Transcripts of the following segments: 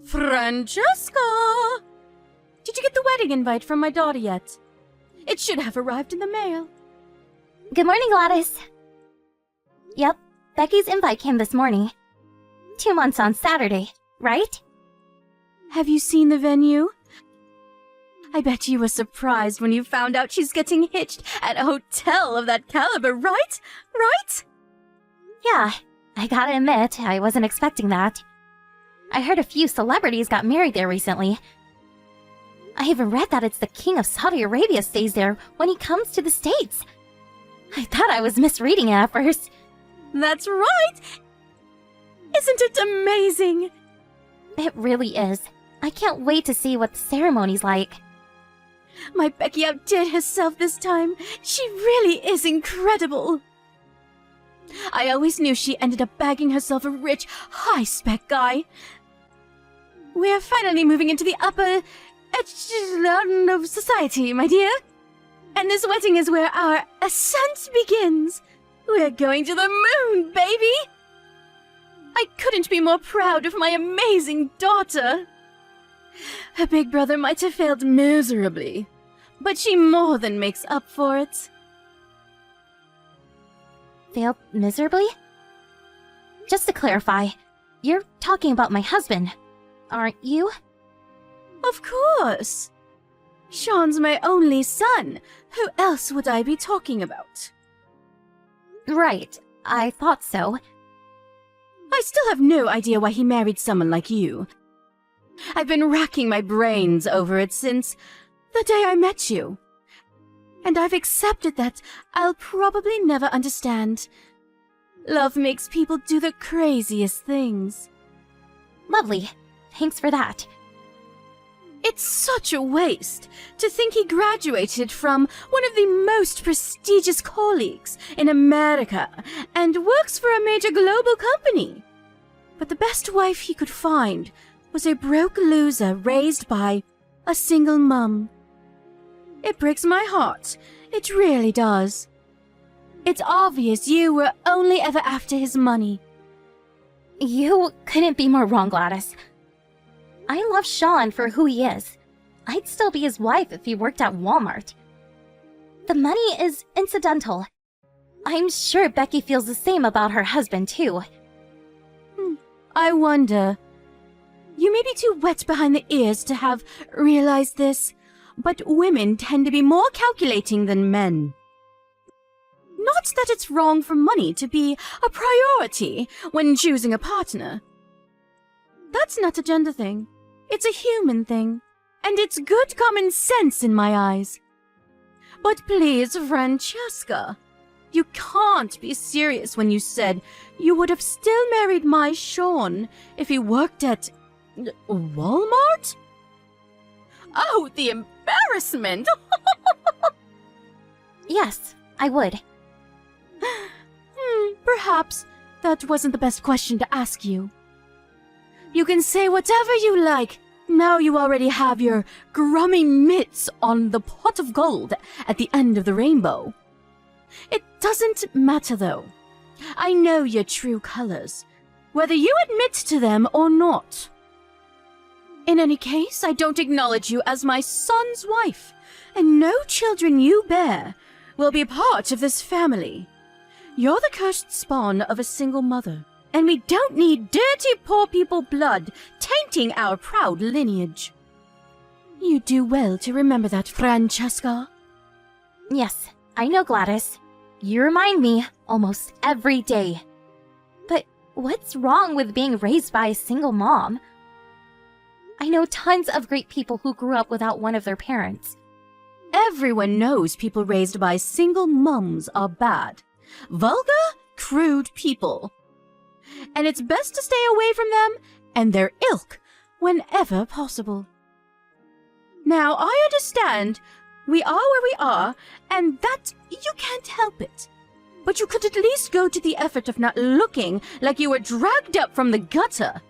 Francesca! Did you get the wedding invite from my daughter yet? It should have arrived in the mail. Good morning, Gladys. Yep, Becky's invite came this morning. 2 months on Saturday, right? Have you seen the venue? I bet you were surprised when you found out she's getting hitched at a hotel of that caliber, right? Right? Yeah, I gotta admit, I wasn't expecting that. I heard a few celebrities got married there recently. I even read that it's the King of Saudi Arabia stays there when he comes to the States. I thought I was misreading it at first. That's right! Isn't it amazing? It really is. I can't wait to see what the ceremony's like. My Becky outdid herself this time. She really is incredible. I always knew she ended up bagging herself a rich, high-spec guy. We're finally moving into the upper echelon of society, my dear. And this wedding is where our ascent begins. We're going to the moon, baby! I couldn't be more proud of my amazing daughter. Her big brother might have failed miserably, but she more than makes up for it. Failed miserably? Just to clarify, you're talking about my husband, aren't you? Of course. Sean's my only son. Who else would I be talking about? Right, I thought so. I still have no idea why he married someone like you. I've been racking my brains over it since the day I met you. And I've accepted that I'll probably never understand. Love makes people do the craziest things. Lovely. Thanks for that. It's such a waste to think he graduated from one of the most prestigious colleges in America and works for a major global company. But the best wife he could find was a broke loser raised by a single mum. It breaks my heart. It really does. It's obvious you were only ever after his money. You couldn't be more wrong, Gladys. I love Sean for who he is. I'd still be his wife if he worked at Walmart. The money is incidental. I'm sure Becky feels the same about her husband, too. I wonder. You may be too wet behind the ears to have realized this, but women tend to be more calculating than men. Not that it's wrong for money to be a priority when choosing a partner. That's not a gender thing. It's a human thing, and it's good common sense in my eyes. But please, Francesca, you can't be serious when you said you would have still married my Sean if he worked at Walmart? Oh, the embarrassment! Yes, I would. Perhaps that wasn't the best question to ask you. You can say whatever you like. Now you already have your grummy mitts on the pot of gold at the end of the rainbow. It doesn't matter, though. I know your true colors, whether you admit to them or not. In any case, I don't acknowledge you as my son's wife, and no children you bear will be part of this family. You're the cursed spawn of a single mother, and we don't need dirty poor people blood tainting our proud lineage. You do well to remember that, Francesca. Yes, I know, Gladys. You remind me almost every day. But what's wrong with being raised by a single mom? I know tons of great people who grew up without one of their parents. Everyone knows people raised by single mums are bad. Vulgar, crude people. And it's best to stay away from them and their ilk whenever possible. Now, I understand we are where we are, and that you can't help it. But you could at least go to the effort of not looking like you were dragged up from the gutter.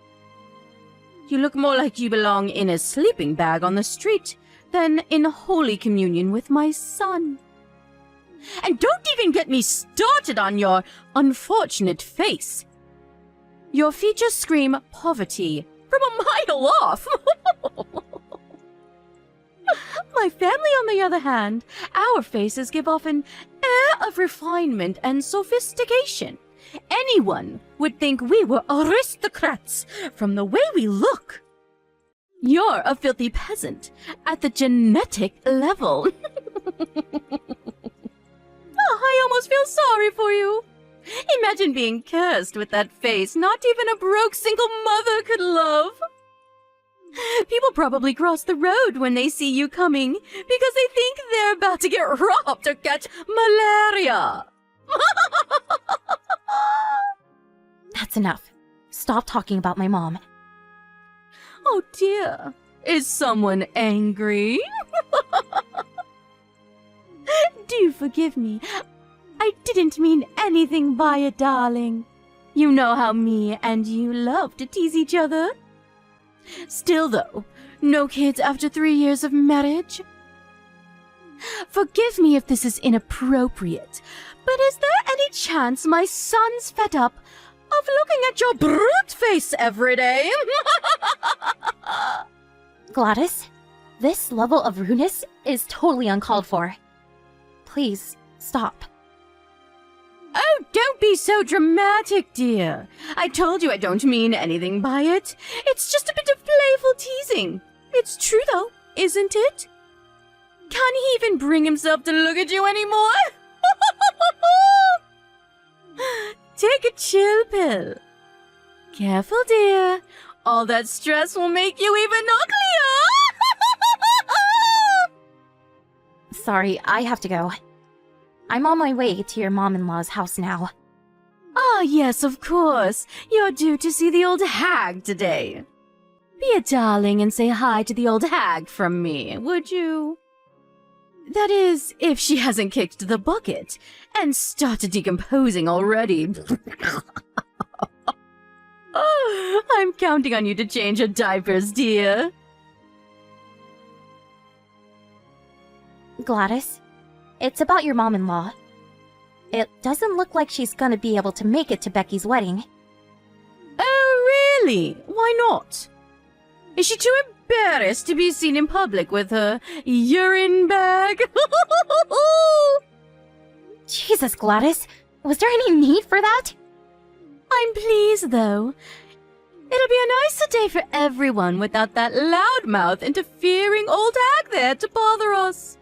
You look more like you belong in a sleeping bag on the street than in Holy Communion with my son. And don't even get me started on your unfortunate face. Your features scream poverty from a mile off. My family, on the other hand, our faces give off an air of refinement and sophistication. Anyone would think we were aristocrats from the way we look. You're a filthy peasant at the genetic level. Oh, I almost feel sorry for you. Imagine being cursed with that face not even a broke single mother could love. People probably cross the road when they see you coming because they think they're about to get robbed or catch malaria. That's enough. Stop talking about my mom. Oh dear, is someone angry? Do forgive me. I didn't mean anything by it, darling. You know how me and you love to tease each other. Still, though, no kids after 3 years of marriage? Forgive me if this is inappropriate, but is there any chance my son's fed up of looking at your brute face every day? Gladys, this level of rudeness is totally uncalled for. Please, stop. Oh, don't be so dramatic, dear. I told you I don't mean anything by it. It's just a bit of playful teasing. It's true, though, isn't it? Can he even bring himself to look at you anymore? Take a chill pill. Careful, dear. All that stress will make you even uglier. Sorry, I have to go. I'm on my way to your mom-in-law's house now. Ah, yes, of course. You're due to see the old hag today. Be a darling and say hi to the old hag from me, would you? That is, if she hasn't kicked the bucket and started decomposing already. Oh, I'm counting on you to change your diapers, dear. Gladys, it's about your mom-in-law. It doesn't look like she's gonna be able to make it to Becky's wedding. Oh, really? Why not? Is she too embarrassed to be seen in public with her urine bag? Jesus, Gladys, was there any need for that? I'm pleased, though. It'll be a nicer day for everyone without that loudmouth interfering old hag there to bother us.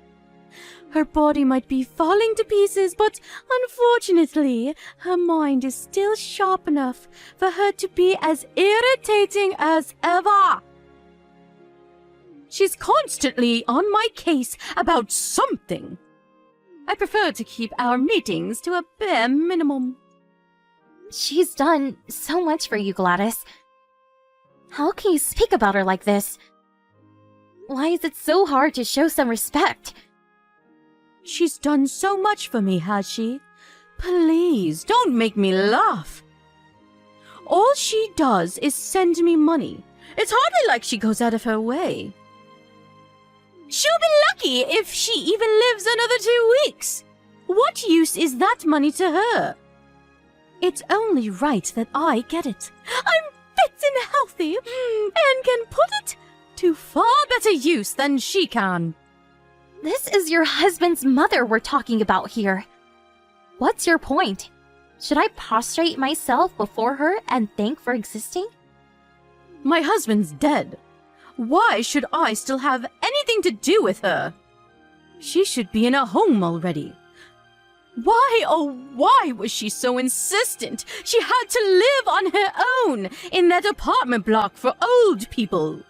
Her body might be falling to pieces, but unfortunately, her mind is still sharp enough for her to be as irritating as ever. She's constantly on my case about something. I prefer to keep our meetings to a bare minimum. She's done so much for you, Gladys. How can you speak about her like this? Why is it so hard to show some respect? She's done so much for me, has she? Please, don't make me laugh. All she does is send me money. It's hardly like she goes out of her way. She'll be lucky if she even lives another 2 weeks. What use is that money to her? It's only right that I get it. I'm fit and healthy, and can put it to far better use than she can. This is your husband's mother we're talking about here. What's your point? Should I prostrate myself before her and thank for existing? My husband's dead. Why should I still have anything to do with her? She should be in a home already. Why, oh, why was she so insistent she had to live on her own in that apartment block for old people?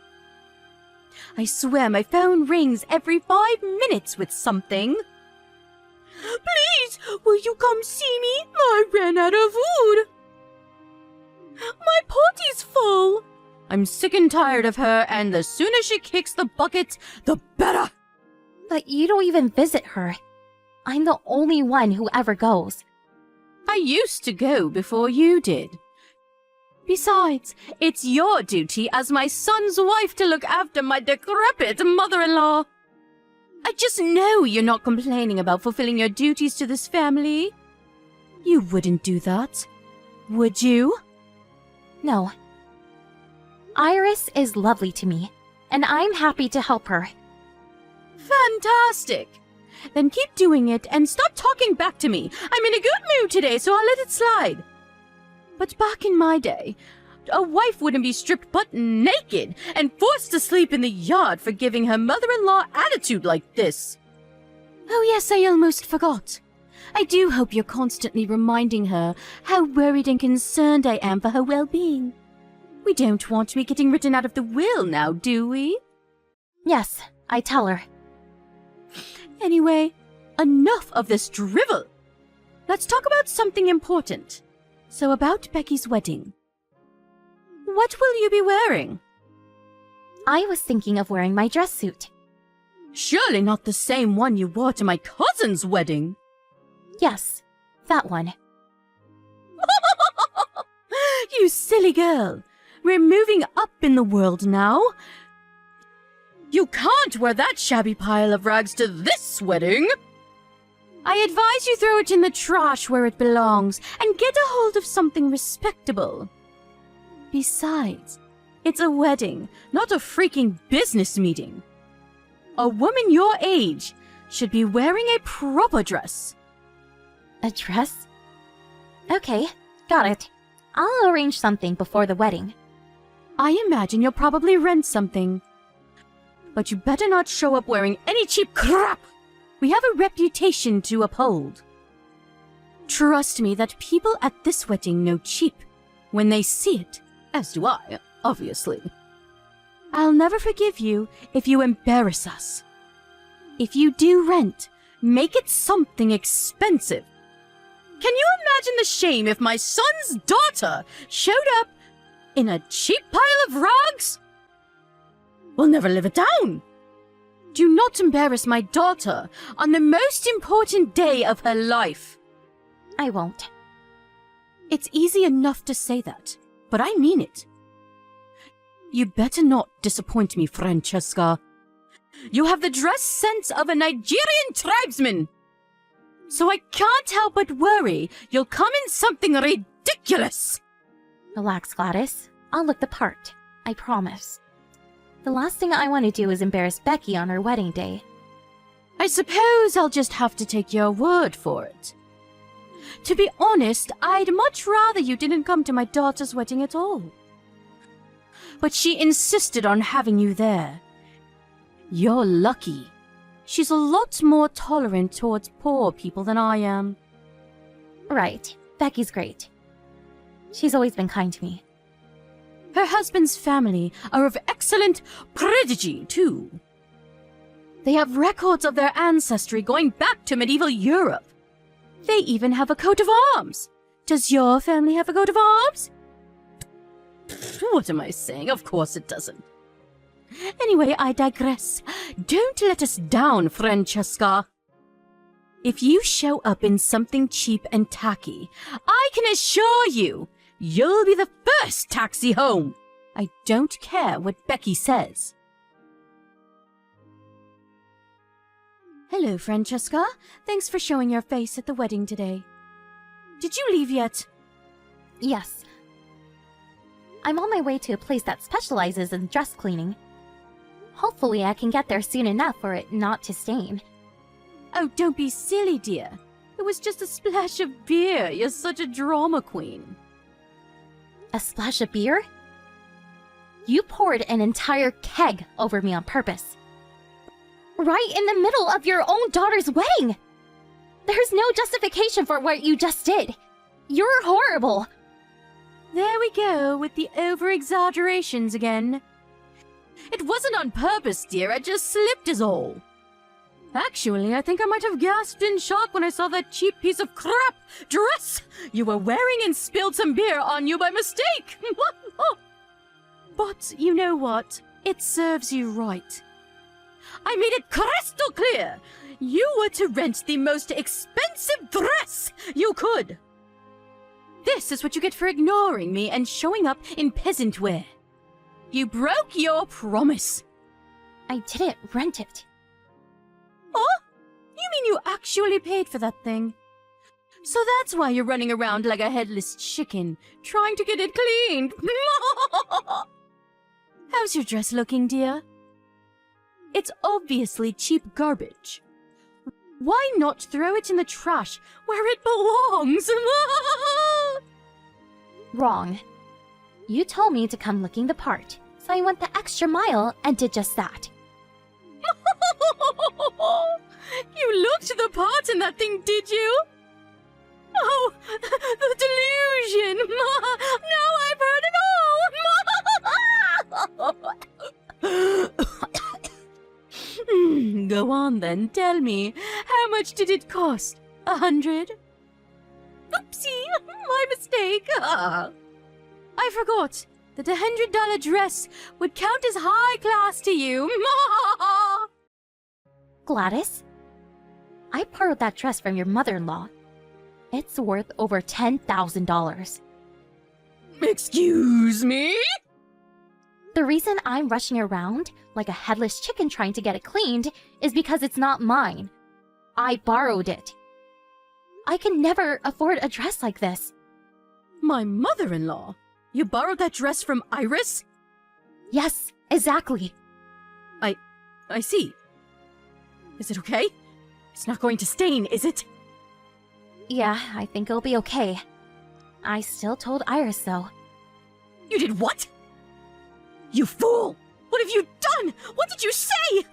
I swear my phone rings every 5 minutes with something. Please, will you come see me? I ran out of food. My potty's full. I'm sick and tired of her, and the sooner she kicks the bucket, the better. But you don't even visit her. I'm the only one who ever goes. I used to go before you did. Besides, it's your duty as my son's wife to look after my decrepit mother-in-law. I just know you're not complaining about fulfilling your duties to this family. You wouldn't do that, would you? No. Iris is lovely to me, and I'm happy to help her. Fantastic! Then keep doing it and stop talking back to me. I'm in a good mood today, so I'll let it slide. But back in my day, a wife wouldn't be stripped butt naked and forced to sleep in the yard for giving her mother-in-law attitude like this. Oh yes, I almost forgot. I do hope you're constantly reminding her how worried and concerned I am for her well-being. We don't want me getting written out of the will now, do we? Yes, I tell her. Anyway, enough of this drivel. Let's talk about something important. So about Becky's wedding. What will you be wearing? I was thinking of wearing my dress suit. Surely not the same one you wore to my cousin's wedding. Yes, that one. You silly girl. We're moving up in the world now. You can't wear that shabby pile of rags to this wedding. I advise you throw it in the trash where it belongs and get a hold of something respectable. Besides, it's a wedding, not a freaking business meeting. A woman your age should be wearing a proper dress. A dress? Okay, got it. I'll arrange something before the wedding. I imagine you'll probably rent something. But you better not show up wearing any cheap crap. We have a reputation to uphold. Trust me that people at this wedding know cheap when they see it, as do I, obviously. I'll never forgive you if you embarrass us. If you do rent, make it something expensive. Can you imagine the shame if my son's daughter showed up in a cheap pile of rags? We'll never live it down. Do not embarrass my daughter on the most important day of her life. I won't. It's easy enough to say that, but I mean it. You better not disappoint me, Francesca. You have the dress sense of a Nigerian tribesman. So I can't help but worry you'll come in something ridiculous. Relax, Gladys. I'll look the part. I promise. The last thing I want to do is embarrass Becky on her wedding day. I suppose I'll just have to take your word for it. To be honest, I'd much rather you didn't come to my daughter's wedding at all. But she insisted on having you there. You're lucky. She's a lot more tolerant towards poor people than I am. Right. Becky's great. She's always been kind to me. Her husband's family are of excellent prodigy, too. They have records of their ancestry going back to medieval Europe. They even have a coat of arms. Does your family have a coat of arms? What am I saying? Of course it doesn't. Anyway, I digress. Don't let us down, Francesca. If you show up in something cheap and tacky, I can assure you, you'll be the first taxi home. I don't care what Becky says. Hello, Francesca. Thanks for showing your face at the wedding today. Did you leave yet? Yes. I'm on my way to a place that specializes in dress cleaning. Hopefully I can get there soon enough for it not to stain. Oh, don't be silly, dear. It was just a splash of beer. You're such a drama queen. A splash of beer? You poured an entire keg over me on purpose. Right in the middle of your own daughter's wedding! There's no justification for what you just did. You're horrible. There we go with the over-exaggerations again. It wasn't on purpose, dear. I just slipped is all. Actually, I think I might have gasped in shock when I saw that cheap piece of crap dress you were wearing and spilled some beer on you by mistake. But you know what? It serves you right. I made it crystal clear. You were to rent the most expensive dress you could. This is what you get for ignoring me and showing up in peasant wear. You broke your promise. I didn't rent it. Oh? You mean you actually paid for that thing? So that's why you're running around like a headless chicken, trying to get it cleaned. How's your dress looking, dear? It's obviously cheap garbage. Why not throw it in the trash where it belongs? Wrong. You told me to come looking the part, so I went the extra mile and did just that. You looked the part in that thing, did you? Oh, the delusion! Now I've heard it all! Go on then, tell me, how much did it cost? 100? Oopsie, my mistake. I forgot that $100 dress would count as high class to you. Gladys? I borrowed that dress from your mother-in-law. It's worth over $10,000. Excuse me? The reason I'm rushing around like a headless chicken trying to get it cleaned is because it's not mine. I borrowed it. I can never afford a dress like this. My mother-in-law? You borrowed that dress from Iris? Yes, exactly. I see. Is it okay? It's not going to stain, is it? Yeah, I think it'll be okay. I still told Iris, though. You did what? You fool! What have you done? What did you say?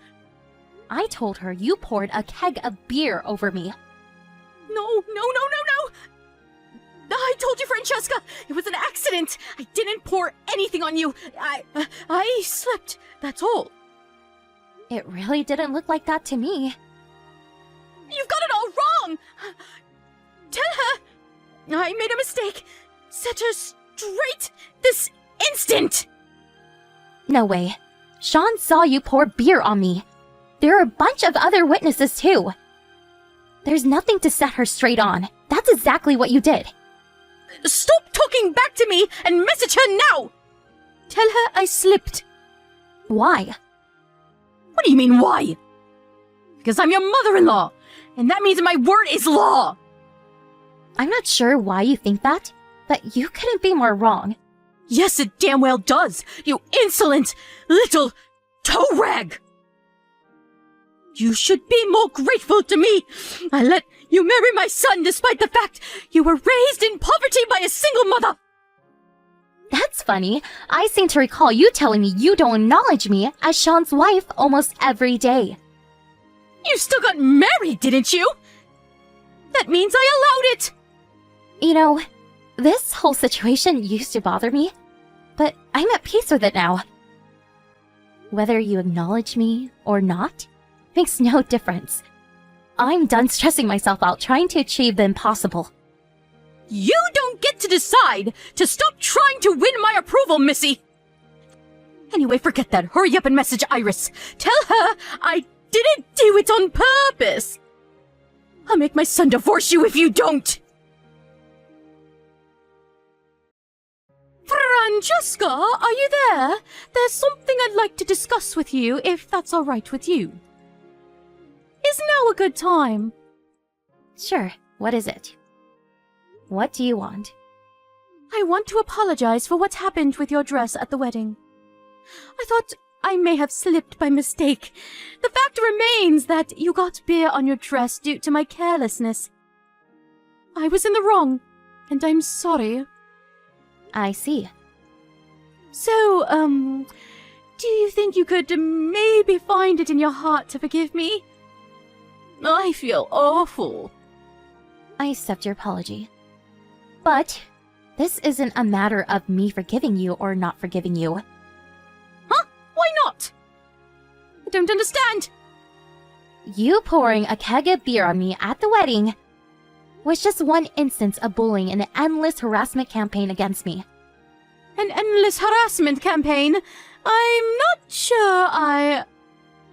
I told her you poured a keg of beer over me. No. I told you, Francesca, it was an accident. I didn't pour anything on you. I slipped, that's all. It really didn't look like that to me. You've got it all wrong! Tell her I made a mistake. Set her straight this instant! No way. Sean saw you pour beer on me. There are a bunch of other witnesses, too. There's nothing to set her straight on. That's exactly what you did. Stop talking back to me and message her now! Tell her I slipped. Why? What do you mean, why? Because I'm your mother-in-law, and that means my word is law! I'm not sure why you think that, but you couldn't be more wrong. Yes, it damn well does, you insolent little toe rag! You should be more grateful to me. I let you marry my son despite the fact you were raised in poverty by a single mother. That's funny. I seem to recall you telling me you don't acknowledge me as Sean's wife almost every day. You still got married, didn't you? That means I allowed it. You know, this whole situation used to bother me, but I'm at peace with it now. Whether you acknowledge me or not makes no difference. I'm done stressing myself out trying to achieve the impossible. You don't get to decide to stop trying to win my approval, Missy! Anyway, forget that. Hurry up and message Iris. Tell her I didn't do it on purpose. I'll make my son divorce you if you don't. Francesca, are you there? There's something I'd like to discuss with you, if that's all right with you. Is now a good time? Sure, what is it? What do you want? I want to apologize for what happened with your dress at the wedding. I thought I may have slipped by mistake. The fact remains that you got beer on your dress due to my carelessness. I was in the wrong, and I'm sorry. I see. So, do you think you could maybe find it in your heart to forgive me? I feel awful. I accept your apology. But this isn't a matter of me forgiving you or not forgiving you. Huh? Why not? I don't understand. You pouring a keg of beer on me at the wedding was just one instance of bullying and an endless harassment campaign against me. An endless harassment campaign? I'm not sure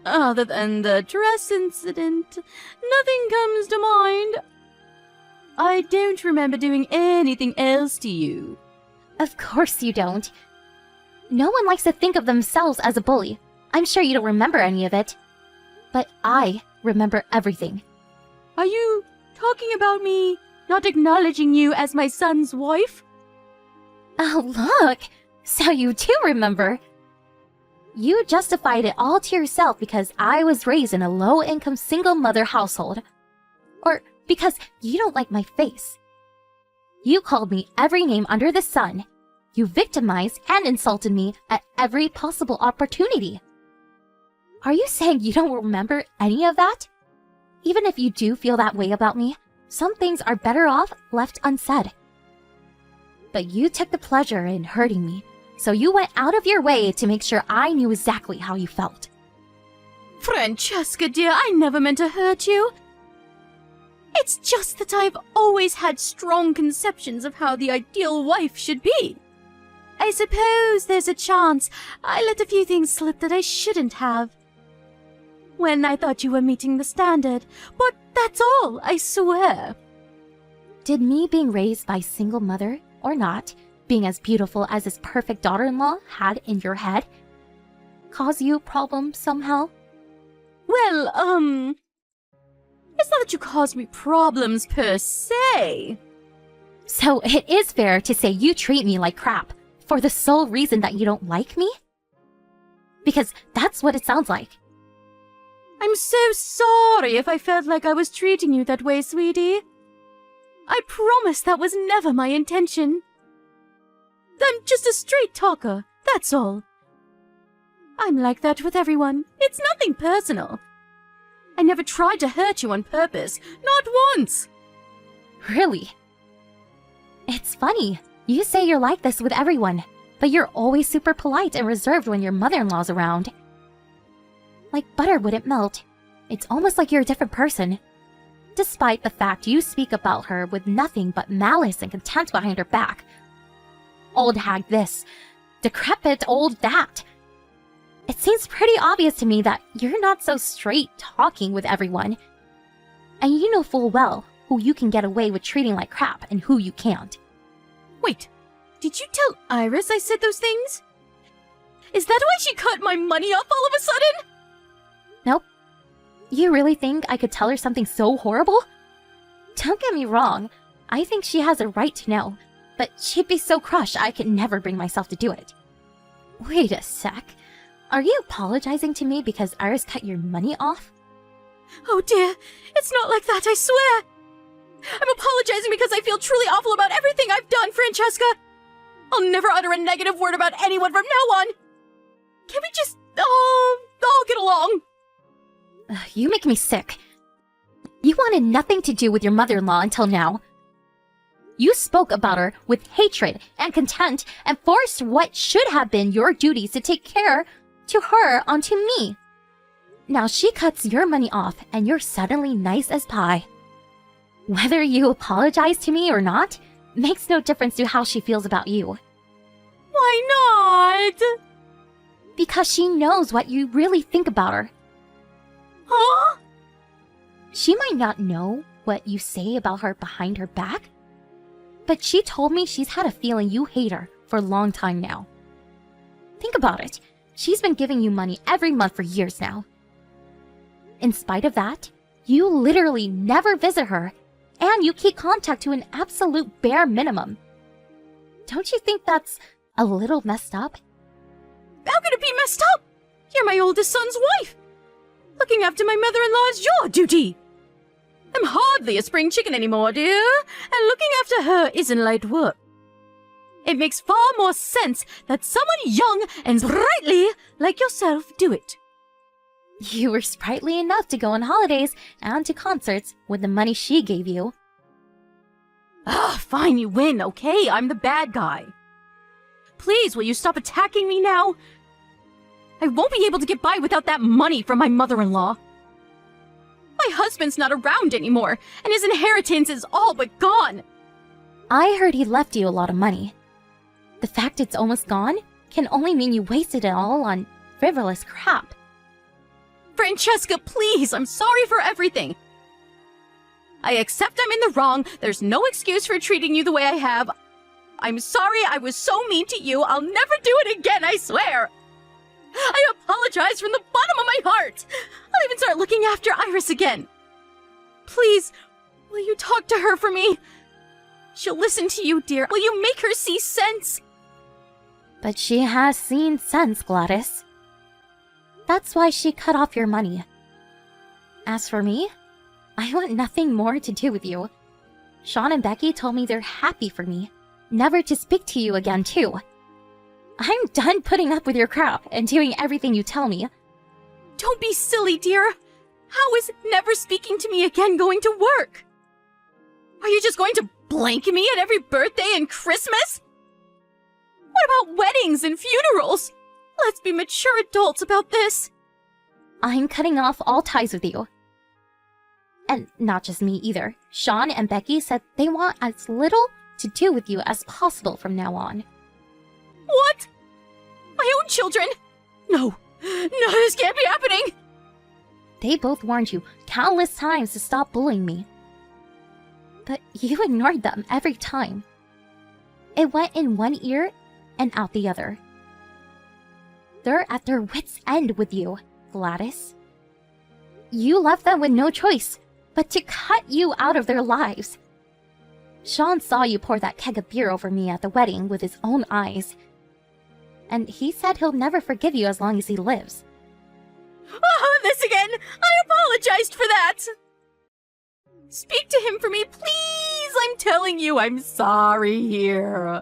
Other than the dress incident, nothing comes to mind. I don't remember doing anything else to you. Of course you don't. No one likes to think of themselves as a bully. I'm sure you don't remember any of it. But I remember everything. Are you talking about me not acknowledging you as my son's wife? Oh, look! So you do remember. You justified it all to yourself because I was raised in a low-income single mother household. Or because you don't like my face. You called me every name under the sun. You victimized and insulted me at every possible opportunity. Are you saying you don't remember any of that? Even if you do feel that way about me, some things are better off left unsaid. But you took the pleasure in hurting me, so you went out of your way to make sure I knew exactly how you felt. Francesca, dear, I never meant to hurt you. It's just that I've always had strong conceptions of how the ideal wife should be. I suppose there's a chance I let a few things slip that I shouldn't have. When I thought you were meeting the standard, but that's all, I swear. Did me being raised by a single mother, or not, being as beautiful as this perfect daughter-in-law had in your head, cause you problems somehow? Well, it's not that you caused me problems per se. So it is fair to say you treat me like crap for the sole reason that you don't like me? Because that's what it sounds like. I'm so sorry if I felt like I was treating you that way, sweetie. I promise that was never my intention. I'm just a straight talker, that's all. I'm like that with everyone. It's nothing personal. I never tried to hurt you on purpose, not once. Really? It's funny. You say you're like this with everyone, but you're always super polite and reserved when your mother-in-law's around. Like butter wouldn't melt. It's almost like you're a different person. Despite the fact you speak about her with nothing but malice and contempt behind her back. Old hag this, decrepit old that. It seems pretty obvious to me that you're not so straight talking with everyone. And you know full well who you can get away with treating like crap and who you can't. Wait, did you tell Iris I said those things? Is that why she cut my money off all of a sudden? Nope. You really think I could tell her something so horrible? Don't get me wrong, I think she has a right to know, but she'd be so crushed I could never bring myself to do it. Wait a sec. Are you apologizing to me because Iris cut your money off? Oh dear, it's not like that, I swear. I'm apologizing because I feel truly awful about everything I've done, Francesca. I'll never utter a negative word about anyone from now on. Can we just, all get along? You make me sick. You wanted nothing to do with your mother-in-law until now. You spoke about her with hatred and contempt and forced what should have been your duties to take care to her onto me. Now she cuts your money off and you're suddenly nice as pie. Whether you apologize to me or not makes no difference to how she feels about you. Why not? Because she knows what you really think about her. Huh? She might not know what you say about her behind her back, but she told me she's had a feeling you hate her for a long time now. Think about it. She's been giving you money every month for years now. In spite of that, you literally never visit her, and you keep contact to an absolute bare minimum. Don't you think that's a little messed up? How could it be messed up? You're my oldest son's wife. Looking after my mother-in-law is your duty. I'm hardly a spring chicken anymore, dear, and looking after her isn't light work. It makes far more sense that someone young and sprightly like yourself do it. You were sprightly enough to go on holidays and to concerts with the money she gave you. Fine, you win, okay? I'm the bad guy. Please, will you stop attacking me now? I won't be able to get by without that money from my mother-in-law. My husband's not around anymore, and his inheritance is all but gone. I heard he left you a lot of money. The fact it's almost gone can only mean you wasted it all on frivolous crap. Francesca, please, I'm sorry for everything. I accept I'm in the wrong. There's no excuse for treating you the way I have. I'm sorry I was so mean to you. I'll never do it again, I swear. I apologize from the bottom of my heart. I'll even start looking after Iris again. Please, will you talk to her for me? She'll listen to you, dear. Will you make her see sense? But she has seen sense, Gladys. That's why she cut off your money. As for me, I want nothing more to do with you. Sean and Becky told me they're happy for me, never to speak to you again too. I'm done putting up with your crap and doing everything you tell me. Don't be silly, dear. How is never speaking to me again going to work? Are you just going to blank me at every birthday and Christmas? What about weddings and funerals? Let's be mature adults about this. I'm cutting off all ties with you. And not just me either. Sean and Becky said they want as little to do with you as possible from now on. What? My own children? No, this can't be happening. They both warned you countless times to stop bullying me. But you ignored them every time. It went in one ear and out the other. They're at their wits' end with you, Gladys. You left them with no choice but to cut you out of their lives. Sean saw you pour that keg of beer over me at the wedding with his own eyes. And he said he'll never forgive you as long as he lives. Oh, this again! I apologized for that! Speak to him for me, please! I'm telling you, I'm sorry here.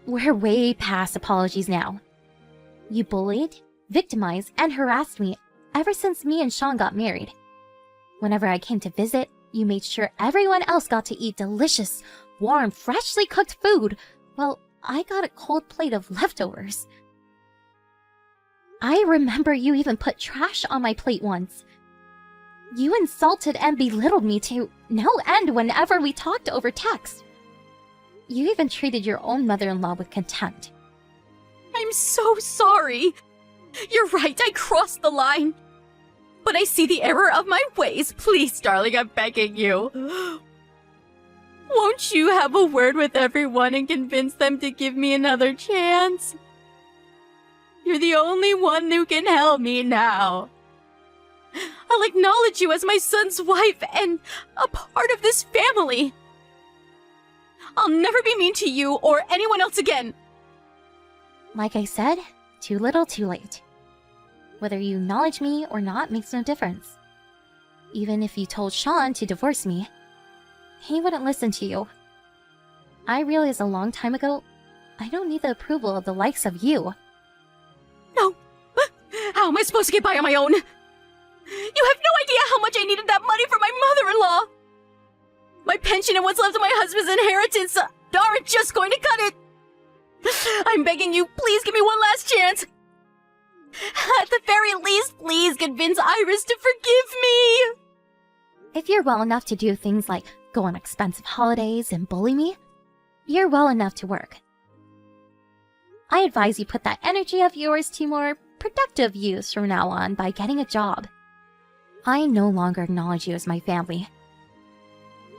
We're way past apologies now. You bullied, victimized, and harassed me ever since me and Sean got married. Whenever I came to visit, you made sure everyone else got to eat delicious, warm, freshly cooked food, while I got a cold plate of leftovers. I remember you even put trash on my plate once. You insulted and belittled me to no end whenever we talked over text. You even treated your own mother-in-law with contempt. I'm so sorry. You're right, I crossed the line. But I see the error of my ways. Please, darling, I'm begging you. Won't you have a word with everyone and convince them to give me another chance? You're the only one who can help me now. I'll acknowledge you as my son's wife and a part of this family. I'll never be mean to you or anyone else again. Like I said, too little, too late. Whether you acknowledge me or not makes no difference. Even if you told Sean to divorce me, he wouldn't listen to you. I realized a long time ago, I don't need the approval of the likes of you. No. How am I supposed to get by on my own? You have no idea how much I needed that money for my mother-in-law. My pension and what's left of my husband's inheritance aren't just going to cut it. I'm begging you, please give me one last chance. At the very least, please convince Iris to forgive me. If you're well enough to do things like go on expensive holidays and bully me, you're well enough to work. I advise you put that energy of yours to more productive use from now on by getting a job. I no longer acknowledge you as my family.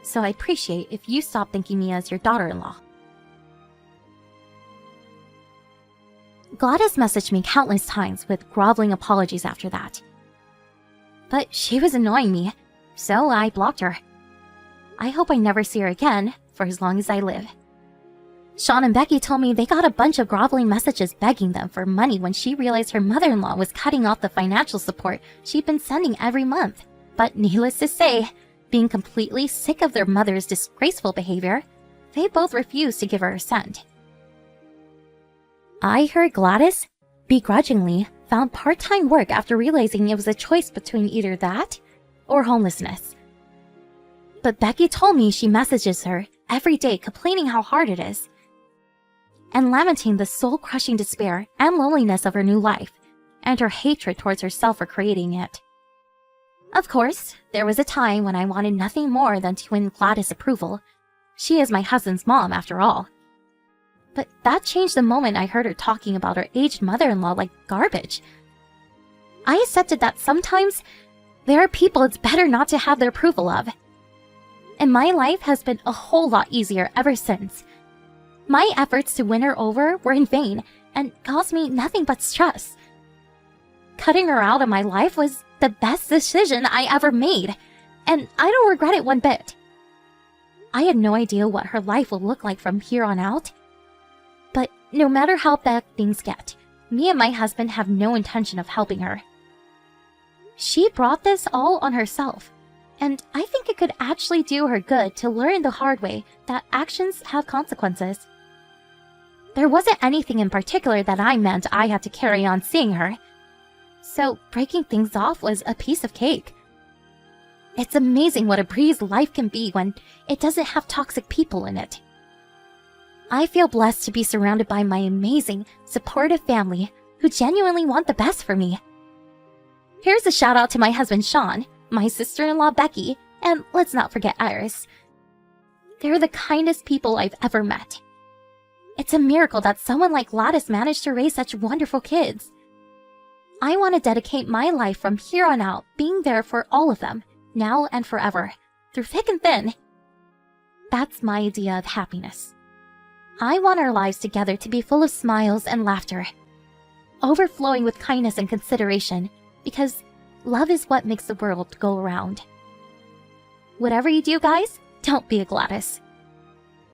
So I appreciate if you stop thinking me as your daughter-in-law. Gladys messaged me countless times with groveling apologies after that. But she was annoying me, so I blocked her. I hope I never see her again for as long as I live. Sean and Becky told me they got a bunch of groveling messages begging them for money when she realized her mother-in-law was cutting off the financial support she'd been sending every month. But needless to say, being completely sick of their mother's disgraceful behavior, they both refused to give her a cent. I heard Gladys, begrudgingly, found part-time work after realizing it was a choice between either that or homelessness. But Becky told me she messages her every day complaining how hard it is, and lamenting the soul-crushing despair and loneliness of her new life, and her hatred towards herself for creating it. Of course, there was a time when I wanted nothing more than to win Gladys' approval. She is my husband's mom, after all. But that changed the moment I heard her talking about her aged mother-in-law like garbage. I accepted that sometimes there are people it's better not to have their approval of. And my life has been a whole lot easier ever since. My efforts to win her over were in vain and caused me nothing but stress. Cutting her out of my life was the best decision I ever made, and I don't regret it one bit. I had no idea what her life would look like from here on out. But no matter how bad things get, me and my husband have no intention of helping her. She brought this all on herself, and I think it could actually do her good to learn the hard way that actions have consequences. There wasn't anything in particular that I meant I had to carry on seeing her, so breaking things off was a piece of cake. It's amazing what a breeze life can be when it doesn't have toxic people in it. I feel blessed to be surrounded by my amazing, supportive family who genuinely want the best for me. Here's a shout out to my husband Sean, my sister-in-law Becky, and let's not forget Iris. They're the kindest people I've ever met. It's a miracle that someone like Gladys managed to raise such wonderful kids. I want to dedicate my life from here on out being there for all of them, now and forever, through thick and thin. That's my idea of happiness. I want our lives together to be full of smiles and laughter, overflowing with kindness and consideration, because love is what makes the world go around. Whatever you do, guys, don't be a Gladys.